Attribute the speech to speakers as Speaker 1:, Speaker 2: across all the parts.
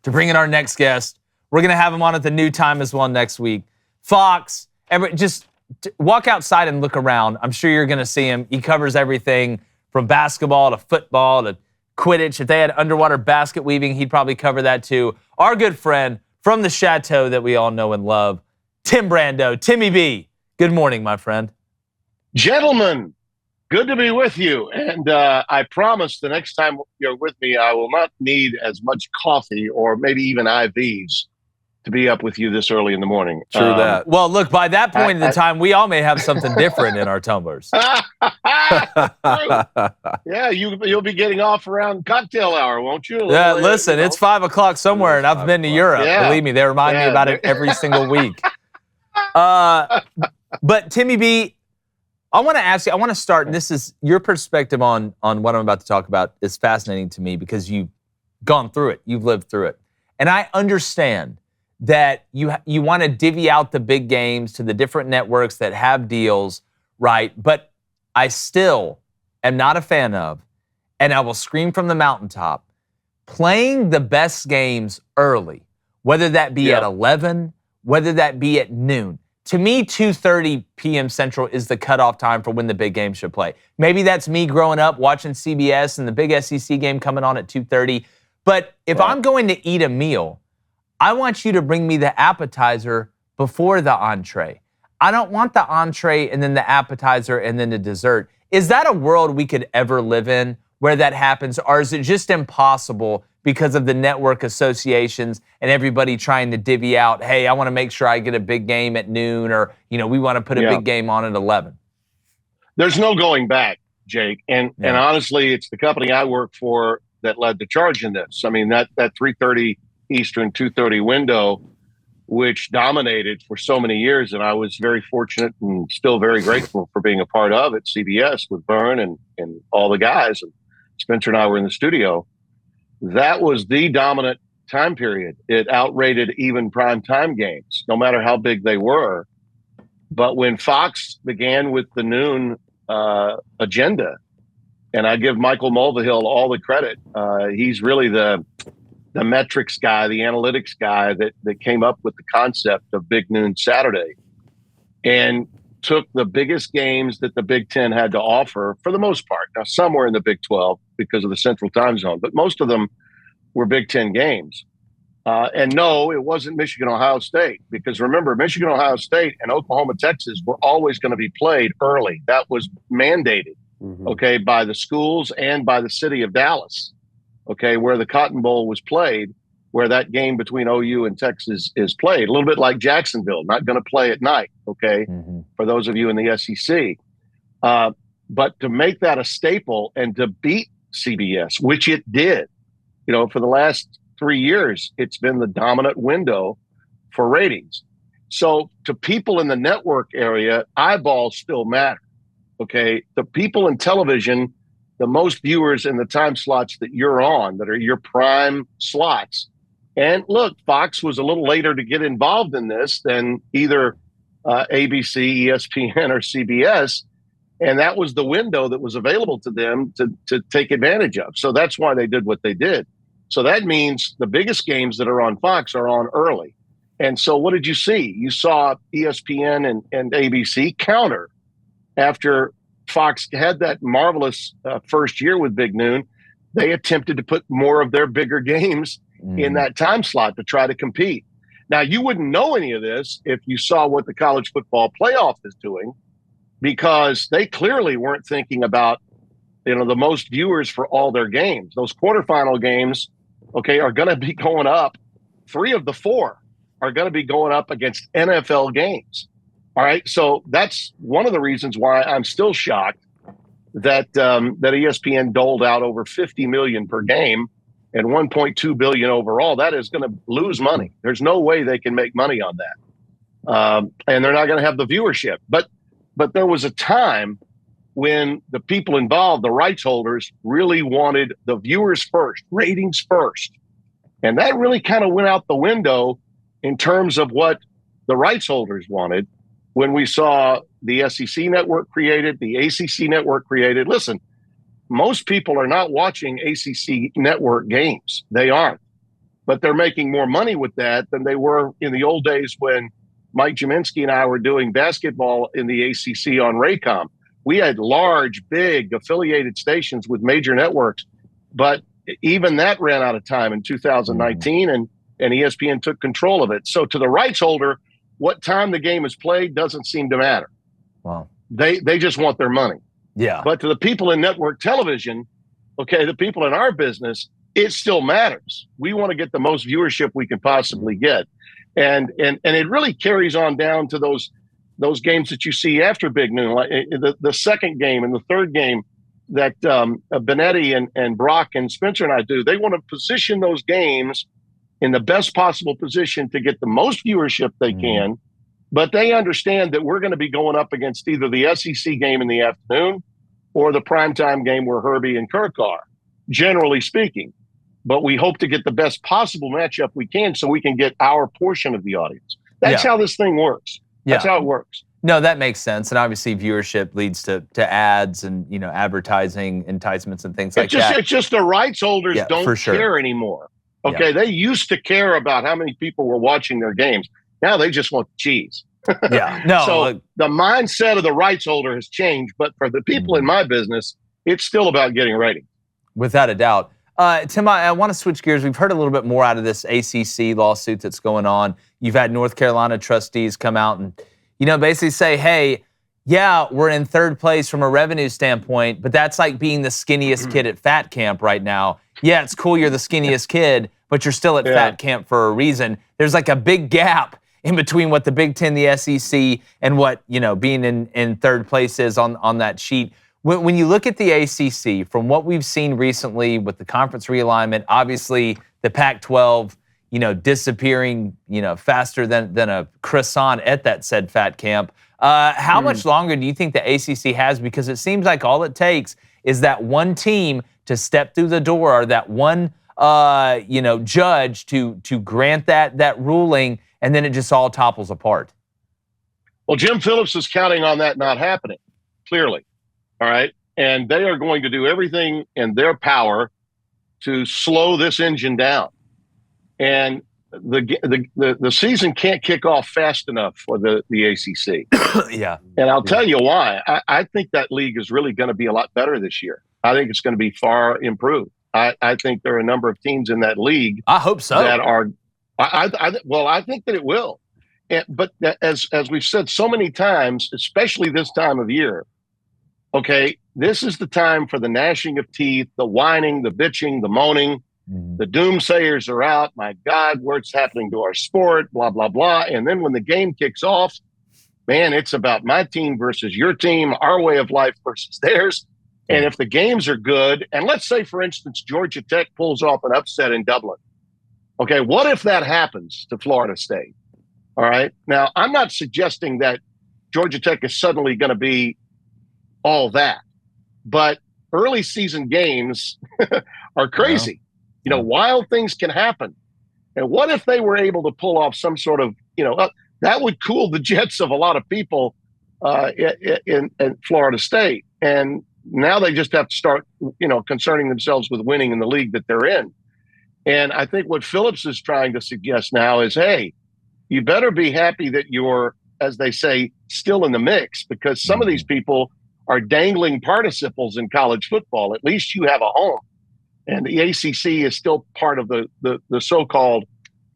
Speaker 1: to bring in our next guest. We're going to have him on at the new time as well next week. Fox, just walk outside and look around. I'm sure you're going to see him. He covers everything from basketball to football to Quidditch. If they had underwater basket weaving, he'd probably cover that too. Our good friend from the chateau that we all know and love, Tim Brando. Timmy B, good morning, my friend.
Speaker 2: Gentlemen, good to be with you. And I promise the next time you're with me, I will not need as much coffee or maybe even IVs to be up with you this early in the morning.
Speaker 1: True that. Well, look, by that point in the time, we all may have something different in our tumblers.
Speaker 2: Yeah, you'll be getting off around cocktail hour, won't you?
Speaker 1: Yeah, listen, it's 5 o'clock somewhere, and I've been to Europe. Yeah. Believe me, they remind me about it every single week. But Timmy B, I want to ask you, I want to start, and this is your perspective on what I'm about to talk about is fascinating to me because you've gone through it. You've lived through it. And I understand that you want to divvy out the big games to the different networks that have deals, right? But I still am not a fan of, and I will scream from the mountaintop, playing the best games early, whether that be at 11, whether that be at noon. To me, 2:30 p.m. Central is the cutoff time for when the big game should play. Maybe that's me growing up watching CBS and the big SEC game coming on at 2:30. But if I'm going to eat a meal, I want you to bring me the appetizer before the entree. I don't want the entree and then the appetizer and then the dessert. Is that a world we could ever live in where that happens? Or is it just impossible because of the network associations and everybody trying to divvy out, hey, I want to make sure I get a big game at noon, or, we want to put a big game on at 11?
Speaker 2: There's no going back, Jake. And honestly, it's the company I work for that led the charge in this. I mean, that 3:30 Eastern, 2:30 window, which dominated for so many years. And I was very fortunate and still very grateful for being a part of it, CBS with Byrne and all the guys. And Spencer and I were in the studio. That was the dominant time period. It outrated even prime time games, no matter how big they were. But when Fox began with the noon agenda, and I give Michael Mulvihill all the credit, he's really the metrics guy, the analytics guy that came up with the concept of Big Noon Saturday, and took the biggest games that the Big Ten had to offer for the most part. Now, some were in the Big 12 because of the Central Time Zone, but most of them were Big Ten games. And no, it wasn't Michigan-Ohio State, because remember, Michigan-Ohio State and Oklahoma-Texas were always going to be played early. That was mandated, by the schools and by the city of Dallas, where the Cotton Bowl was played, where that game between OU and Texas is played. A little bit like Jacksonville, not going to play at night, for those of you in the SEC. But to make that a staple and to beat CBS, which it did, for the last 3 years, it's been the dominant window for ratings. So to people in the network area, eyeballs still matter, The people in television, the most viewers in the time slots that you're on, that are your prime slots. And look, Fox was a little later to get involved in this than either ABC, ESPN, or CBS. And that was the window that was available to them to take advantage of. So that's why they did what they did. So that means the biggest games that are on Fox are on early. And so what did you see? You saw ESPN and ABC counter after Fox had that marvelous first year with Big Noon. They attempted to put more of their bigger games in that time slot to try to compete. Now, you wouldn't know any of this if you saw what the college football playoff is doing, because they clearly weren't thinking about, the most viewers for all their games. Those quarterfinal games, are going to be going up. 3 of the 4 are going to be going up against NFL games. All right. So that's one of the reasons why I'm still shocked that ESPN doled out over $50 million per game and $1.2 billion overall. That is going to lose money. There's no way they can make money on that. And they're not going to have the viewership. But there was a time when the people involved, the rights holders, really wanted the viewers first, ratings first. And that really kind of went out the window in terms of what the rights holders wanted when we saw the SEC network created, the ACC network created. Listen, most people are not watching ACC network games. They aren't. but they're making more money with that than they were in the old days when Mike Jaminski and I were doing basketball in the ACC on Raycom. We had large, big affiliated stations with major networks, but even that ran out of time in 2019, and ESPN took control of it. So to the rights holder, what time the game is played doesn't seem to matter.
Speaker 1: Wow.
Speaker 2: They just want their money.
Speaker 1: Yeah.
Speaker 2: But to the people in network television, okay, the people in our business, it still matters. We want to get the most viewership we can possibly get. And it really carries on down to those games that you see after Big Noon, like the second game and the third game that Benetti and Brock and Spencer and I do. They want to position those games in the best possible position to get the most viewership they can. But they understand that we're going to be going up against either the SEC game in the afternoon or the primetime game where Herbie and Kirk are, generally speaking. But we hope to get the best possible matchup we can so we can get our portion of the audience. That's how this thing works. That's how it works.
Speaker 1: No, that makes sense. And obviously viewership leads to ads and, advertising enticements and things like that.
Speaker 2: It's just the rights holders don't care anymore. Okay, they used to care about how many people were watching their games. Now they just want the cheese. So the mindset of the rights holder has changed, but for the people in my business, it's still about getting ratings.
Speaker 1: Without a doubt. Tim, I want to switch gears. We've heard a little bit more out of this ACC lawsuit that's going on. You've had North Carolina trustees come out and, basically say, hey, yeah, we're in third place from a revenue standpoint, but that's like being the skinniest kid at fat camp right now. Yeah, it's cool you're the skinniest kid, but you're still at fat camp for a reason. There's like a big gap in between what the Big Ten, the SEC, and what, being in third place is on that sheet. When you look at the ACC, from what we've seen recently with the conference realignment, obviously the Pac-12, disappearing, faster than a croissant at that said fat camp. How much longer do you think the ACC has? Because it seems like all it takes is that one team to step through the door, or that one, judge to grant that ruling, and then it just all topples apart.
Speaker 2: Well, Jim Phillips is counting on that not happening, clearly. All right. And they are going to do everything in their power to slow this engine down. And the season can't kick off fast enough for the ACC. And I'll tell you why. I think that league is really going to be a lot better this year. I think it's going to be far improved. I think there are a number of teams in that league.
Speaker 1: I hope so.
Speaker 2: That are, I think that it will. But as we've said so many times, especially this time of year, okay, this is the time for the gnashing of teeth, the whining, the bitching, the moaning. The doomsayers are out. My God, what's happening to our sport, blah, blah, blah. And then when the game kicks off, man, it's about my team versus your team, our way of life versus theirs. And if the games are good, and let's say, for instance, Georgia Tech pulls off an upset in Dublin. Okay, what if that happens to Florida State? All right. Now, I'm not suggesting that Georgia Tech is suddenly going to be all that, but early season games are crazy. Wild things can happen. And what if they were able to pull off some sort of, that would cool the jets of a lot of people in Florida State. And now they just have to start, concerning themselves with winning in the league that they're in. And I think what Phillips is trying to suggest now is, hey, you better be happy that you're, as they say, still in the mix, because some of these people are dangling participles in college football. At least you have a home. And the ACC is still part of the so-called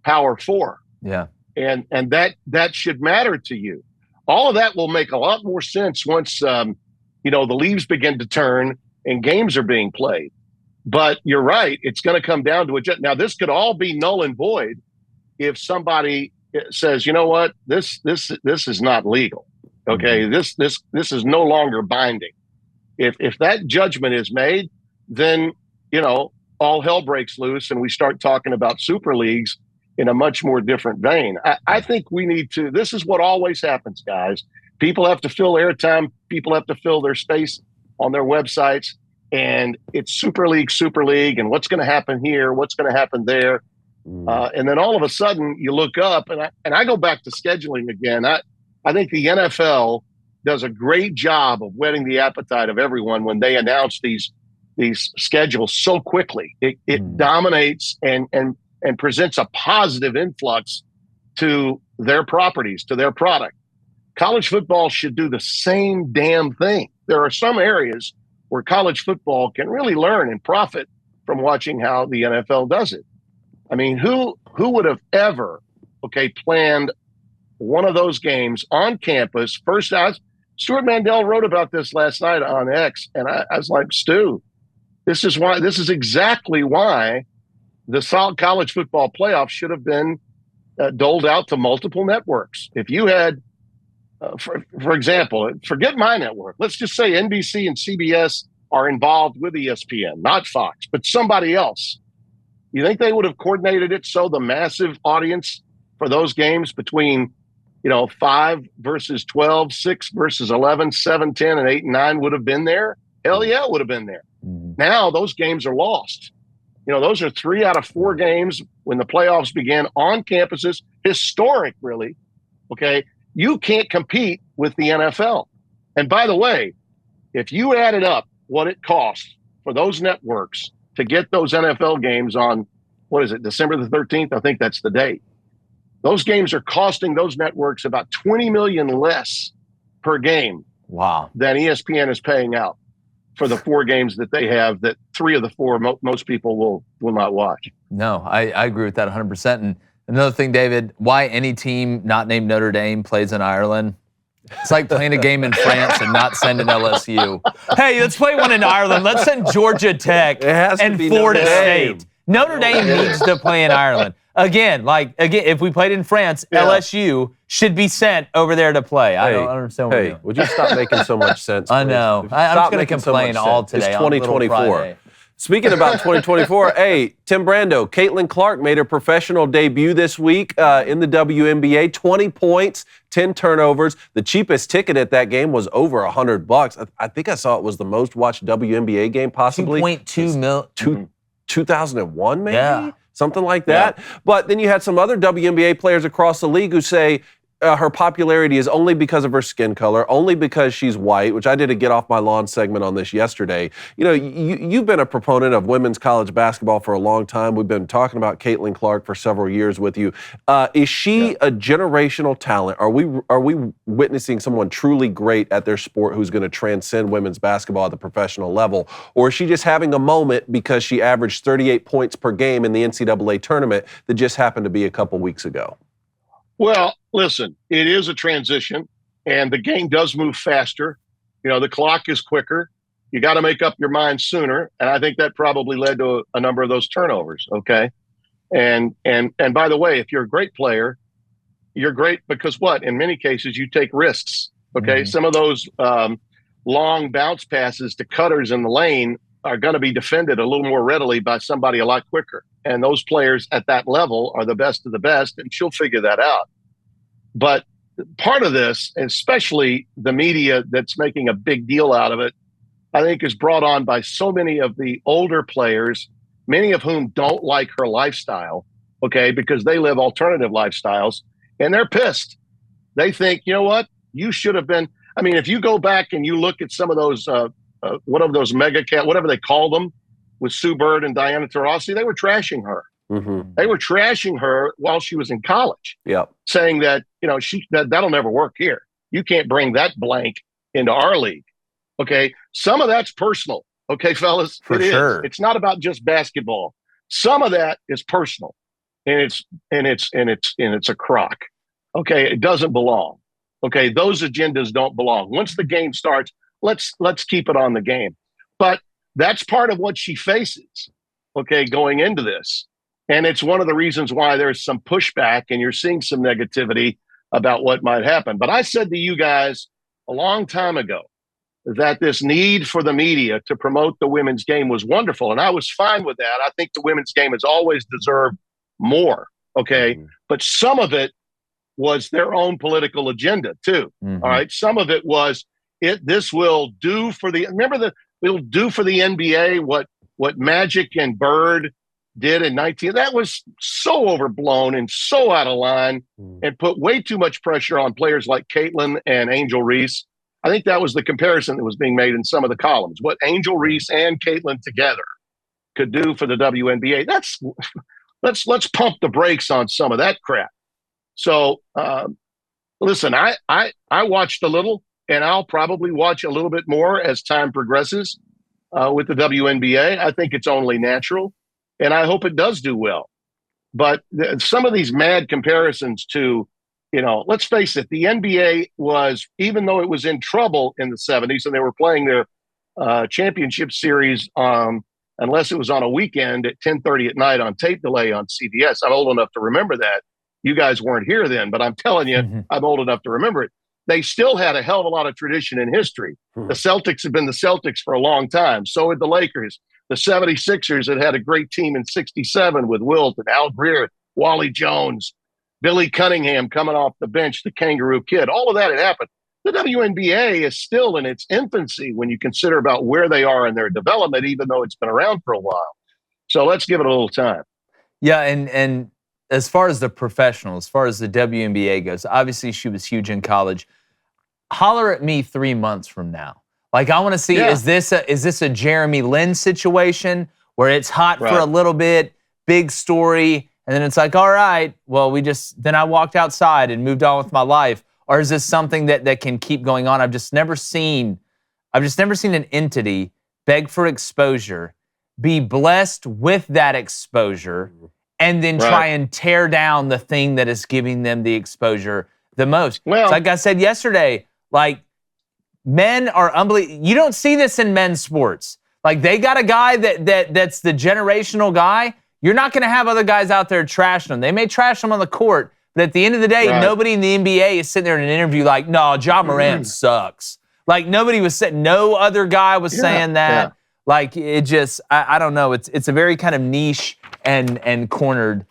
Speaker 2: Power Four. Yeah. And that should matter to you. All of that will make a lot more sense once, the leaves begin to turn and games are being played. But you're right. It's going to come down to it. Now, this could all be null and void if somebody says, you know what, this is not legal. Okay. This is no longer binding. If that judgment is made, then, all hell breaks loose and we start talking about super leagues in a much more different vein. I think we need to, this is what always happens, guys. People have to fill airtime. People have to fill their space on their websites, and it's super league. And what's going to happen here? What's going to happen there? And then all of a sudden you look up, and I go back to scheduling again. I think the NFL does a great job of whetting the appetite of everyone when they announce these schedules so quickly. It dominates, and and presents a positive influx to their properties, to their product. College football should do the same damn thing. There are some areas where college football can really learn and profit from watching how the NFL does it. I mean, who would have ever, planned one of those games on campus? First out, Stuart Mandel wrote about this last night on X, and I was like, Stu, this is exactly why the solid college football playoff should have been doled out to multiple networks. If you had, for example, forget my network. Let's just say NBC and CBS are involved with ESPN, not Fox, but somebody else. You think they would have coordinated it so the massive audience for those games between, 5 versus 12, 6 versus 11, 7, 10, and 8 and 9 would have been there? Hell yeah, it would have been there. Now those games are lost. Those are 3 out of 4 games when the playoffs began on campuses. Historic, really. You can't compete with the NFL. And by the way, if you added up what it costs for those networks to get those NFL games on, December the 13th? I think that's the date. Those games are costing those networks about $20 million less per game.
Speaker 1: Wow.
Speaker 2: Than ESPN is paying out for the 4 games that they have, that 3 of the 4 most people will not watch.
Speaker 1: No, I agree with that 100%. And another thing, David, why any team not named Notre Dame plays in Ireland? It's like playing a game in France and not sending LSU. Hey, let's play one in Ireland. Let's send Georgia Tech and Florida State. Notre Dame needs to play in Ireland. Again, if we played in France, LSU should be sent over there to play. I don't understand what we're doing.
Speaker 3: Would you stop making so much sense?
Speaker 1: I know. I'm just going to complain all today.
Speaker 3: It's 2024. Speaking about 2024, Tim Brando, Caitlin Clark made her professional debut this week in the WNBA. 20 points, 10 turnovers. The cheapest ticket at that game was over $100. I think I saw it was the most watched WNBA game possibly.
Speaker 1: 2.2 million.
Speaker 3: 2001 maybe?
Speaker 1: Yeah.
Speaker 3: Something like that. Yeah. But then you had some other WNBA players across the league who say her popularity is only because of her skin color, only because she's white, which I did a Get Off My Lawn segment on this yesterday. You've been a proponent of women's college basketball for a long time. We've been talking about Caitlin Clark for several years with you. Is she a generational talent? Are we witnessing someone truly great at their sport who's going to transcend women's basketball at the professional level? Or is she just having a moment because she averaged 38 points per game in the NCAA tournament that just happened to be a couple weeks ago?
Speaker 2: Well, listen, it is a transition, and the game does move faster. The clock is quicker. You got to make up your mind sooner, and I think that probably led to a number of those turnovers. And by the way, if you're a great player, you're great because what? In many cases, you take risks. Some of those long bounce passes to cutters in the lane are going to be defended a little more readily by somebody a lot quicker. And those players at that level are the best of the best, and she'll figure that out. But part of this, especially the media that's making a big deal out of it, I think is brought on by so many of the older players, many of whom don't like her lifestyle, because they live alternative lifestyles, and they're pissed. They think, you know what, you should have been. I mean, if you go back and you look at some of those, whatever they call them, with Sue Bird and Diana Taurasi, they were trashing her. Mm-hmm. They were trashing her while she was in college, saying that that'll never work here. You can't bring that blank into our league. Some of that's personal. Fellas,
Speaker 1: for sure.
Speaker 2: It's not about just basketball. Some of that is personal, and it's a crock. It doesn't belong. Those agendas don't belong. Once the game starts, let's keep it on the game. But that's part of what she faces, going into this. And it's one of the reasons why there's some pushback and you're seeing some negativity about what might happen. But I said to you guys a long time ago that this need for the media to promote the women's game was wonderful. And I was fine with that. I think the women's game has always deserved more, Mm-hmm. But some of it was their own political agenda too, mm-hmm. All right? Some of it was, this will do for the NBA what Magic and Bird did in 19. That was so overblown and so out of line and put way too much pressure on players like Caitlin and Angel Reese. I think that was the comparison that was being made in some of the columns. What Angel Reese and Caitlin together could do for the WNBA. let's pump the brakes on some of that crap. So listen, I watched a little, and I'll probably watch a little bit more as time progresses with the WNBA. I think it's only natural, and I hope it does do well. But some of these mad comparisons to, let's face it, the NBA was, even though it was in trouble in the 70s and they were playing their championship series, unless it was on a weekend at 10:30 at night on tape delay on CBS. I'm old enough to remember that. You guys weren't here then, but I'm telling you, I'm old enough to remember it. They still had a hell of a lot of tradition in history. The Celtics have been the Celtics for a long time. So had the Lakers. The 76ers had a great team in 67 with Wilt and Al Greer, Wally Jones, Billy Cunningham coming off the bench, the Kangaroo Kid. All of that had happened. The WNBA is still in its infancy when you consider about where they are in their development, even though it's been around for a while. So let's give it a little time.
Speaker 1: Yeah, and as far as the professional, as far as the WNBA goes, obviously she was huge in college. Holler at me 3 months from now. Like, I want to see, is this a Jeremy Lynn situation where it's hot for a little bit, big story, and then it's like, all right, well, then I walked outside and moved on with my life. Or is this something that can keep going on? I've just never seen an entity beg for exposure, be blessed with that exposure, and then try and tear down the thing that is giving them the exposure the most. Well, like I said yesterday, like, men are unbelievable. You don't see this in men's sports. Like, they got a guy that's the generational guy. You're not going to have other guys out there trashing them. They may trash them on the court, but at the end of the day, nobody in the NBA is sitting there in an interview like, no, Ja Morant sucks. Like, nobody was saying, no other guy was saying that. Yeah. Like, it just, I don't know. It's a very kind of niche and cornered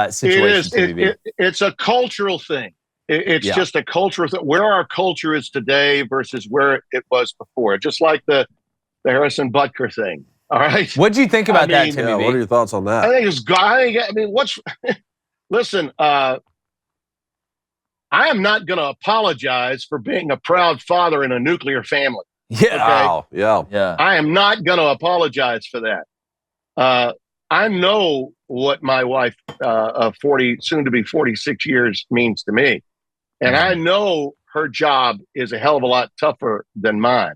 Speaker 1: situation.
Speaker 2: It's a cultural thing. It's just a cultural thing. Where our culture is today versus where it was before. Just like the Harrison Butker thing. All right.
Speaker 1: What do you think about that, Timmy?
Speaker 3: What are your thoughts on that?
Speaker 2: I think it's listen, I am not going to apologize for being a proud father in a nuclear family.
Speaker 1: Yeah.
Speaker 2: Okay? Wow. Yeah. I am not going to apologize for that. I know what my wife of 40, soon to be 46 years means to me. And I know her job is a hell of a lot tougher than mine.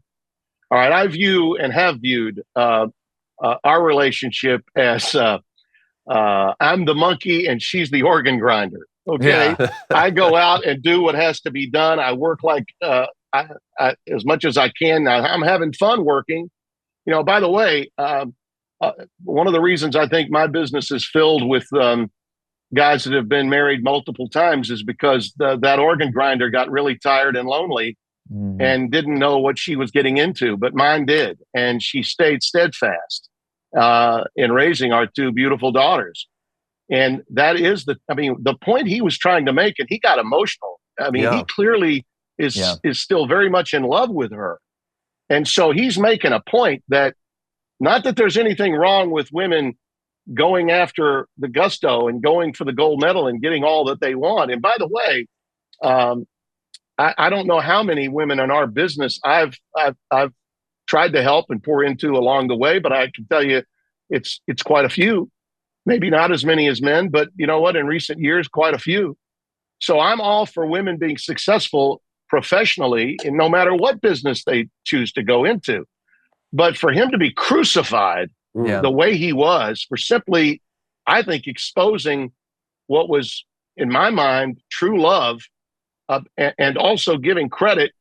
Speaker 2: All right. I view and have viewed our relationship as I'm the monkey and she's the organ grinder. Okay. Yeah. I go out and do what has to be done. I work like as much as I can. I'm having fun working. By the way, one of the reasons I think my business is filled with guys that have been married multiple times is because that organ grinder got really tired and lonely and didn't know what she was getting into, but mine did. And she stayed steadfast in raising our two beautiful daughters. And that is the point he was trying to make, and he got emotional. He clearly is still very much in love with her. And so he's making a point that, not that there's anything wrong with women going after the gusto and going for the gold medal and getting all that they want. And by the way, I don't know how many women in our business I've tried to help and pour into along the way, but I can tell you it's quite a few. Maybe not as many as men, but you know what? In recent years, quite a few. So I'm all for women being successful professionally in no matter what business they choose to go into. But for him to be crucified the way he was for simply, I think, exposing what was, in my mind, true love, and also giving credit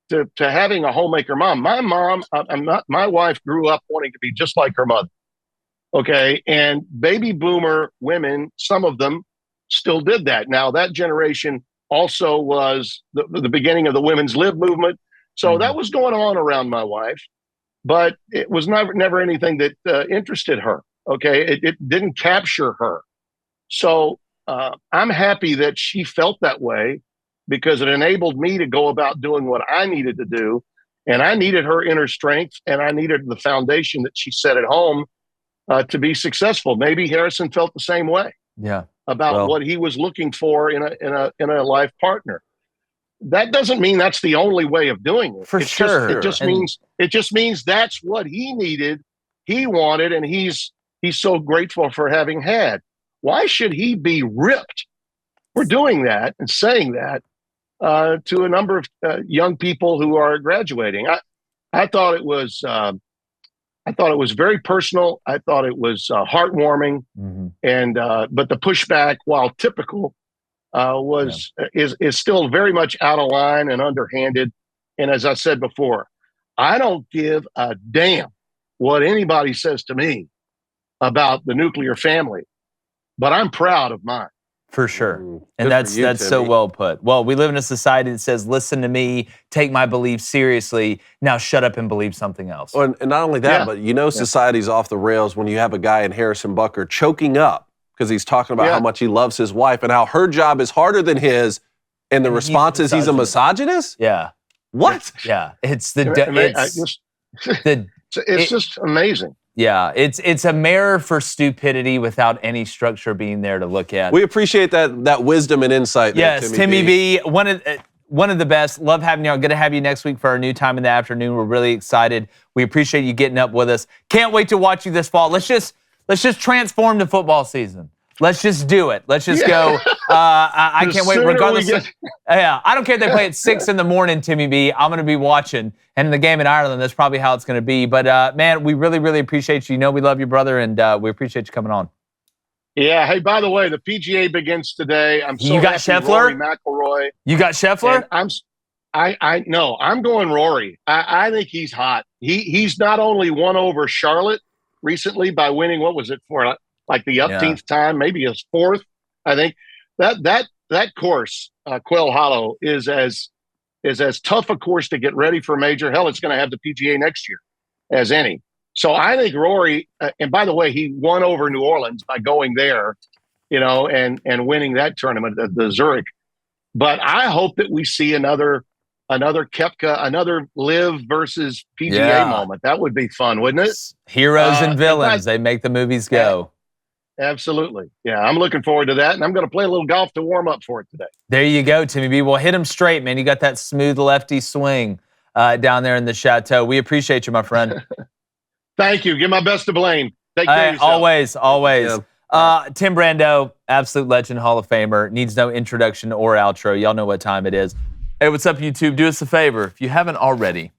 Speaker 2: to having a homemaker mom. My wife grew up wanting to be just like her mother. Okay. And baby boomer women, some of them still did that. Now, that generation also was the beginning of the women's lib movement. So that was going on around my wife. But it was never anything that interested her. Okay, it didn't capture her. So I'm happy that she felt that way, because it enabled me to go about doing what I needed to do, and I needed her inner strength, and I needed the foundation that she set at home to be successful. Maybe Harrison felt the same way.
Speaker 1: Yeah,
Speaker 2: about what he was looking for in a life partner. That doesn't mean that's the only way of doing it. It just means that's what he needed, he wanted, and he's so grateful for having had. Why should he be ripped for doing that and saying that to a number of young people who are graduating? I thought it was very personal. I thought it was heartwarming, and but the pushback, while typical, is still very much out of line and underhanded. And as I said before, I don't give a damn what anybody says to me about the nuclear family, but I'm proud of mine.
Speaker 1: For sure. And that's so well put. Well, we live in a society that says, listen to me, take my beliefs seriously. Now shut up and believe something else.
Speaker 3: Well, and not only that, but society's off the rails when you have a guy in Harrison Butker choking up because he's talking about how much he loves his wife and how her job is harder than his. And the response is he's a misogynist?
Speaker 1: Yeah.
Speaker 3: What?
Speaker 1: Yeah. It's
Speaker 2: just amazing.
Speaker 1: Yeah, it's a mirror for stupidity without any structure being there to look at.
Speaker 3: We appreciate that wisdom and insight.
Speaker 1: Yes, Timmy B, one of the best. Love having you on. Going to have you next week for our new time in the afternoon. We're really excited. We appreciate you getting up with us. Can't wait to watch you this fall. Let's just transform the football season. Let's just do it. Let's just go. I can't wait. Regardless, I don't care if they play at 6 a.m, Timmy B. I'm going to be watching. And in the game in Ireland, that's probably how it's going to be. But man, we really, really appreciate you. You know, we love you, brother, and we appreciate you coming on.
Speaker 2: Yeah. Hey, by the way, the PGA begins today.
Speaker 1: You got Scheffler?
Speaker 2: Rory McIlroy.
Speaker 1: You got Scheffler?
Speaker 2: I'm going Rory. I think he's hot. He's not only won over Charlotte recently by winning. What was it for? Like the upteenth time, maybe his fourth. I think that course, Quail Hollow, is as tough a course to get ready for a major. Hell, it's going to have the PGA next year as any. So I think Rory, and by the way, he won over New Orleans by going there, and winning that tournament, the Zurich. But I hope that we see another Koepka, another Liv versus PGA moment. That would be fun, wouldn't it?
Speaker 1: Heroes and villains, they make the movies go.
Speaker 2: Absolutely. Yeah, I'm looking forward to that, and I'm going to play a little golf to warm up for it today.
Speaker 1: There you go, Timmy B. Well, hit him straight, man. You got that smooth lefty swing down there in the chateau. We appreciate you, my friend.
Speaker 2: Thank you. Give my best to Blaine. Take care of yourself.
Speaker 1: Always. Yeah. Tim Brando, absolute legend, Hall of Famer, needs no introduction or outro. Y'all know what time it is. Hey, what's up, YouTube? Do us a favor. If you haven't already,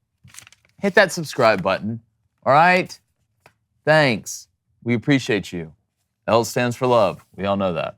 Speaker 1: hit that subscribe button. All right? Thanks. We appreciate you. L stands for love. We all know that.